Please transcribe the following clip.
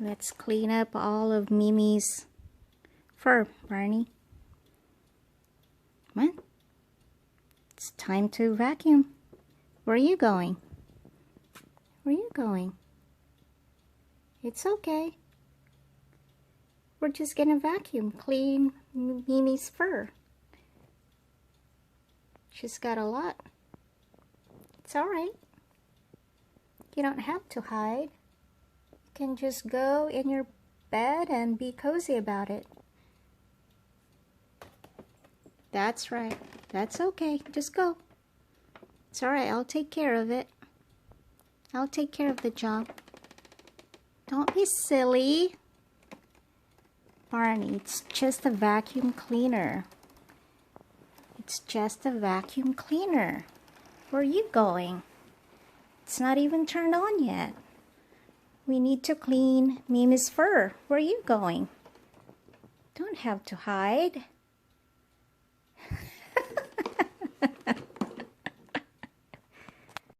Let's clean up all of Mimi's fur, Barney. Come on. It's time to vacuum. Where are you going? Where are you going? It's okay. We're just gonna vacuum, clean Mimi's fur. She's got a lot. It's alright. You don't have to hide. You can just go in your bed and be cozy about it. That's right. That's okay. Just go. It's alright. I'll take care of it. I'll take care of the job. Don't be silly. Barney, it's just a vacuum cleaner. It's just a vacuum cleaner. Where are you going? It's not even turned on yet. We need to clean Mimi's fur. Where are you going? Don't have to hide.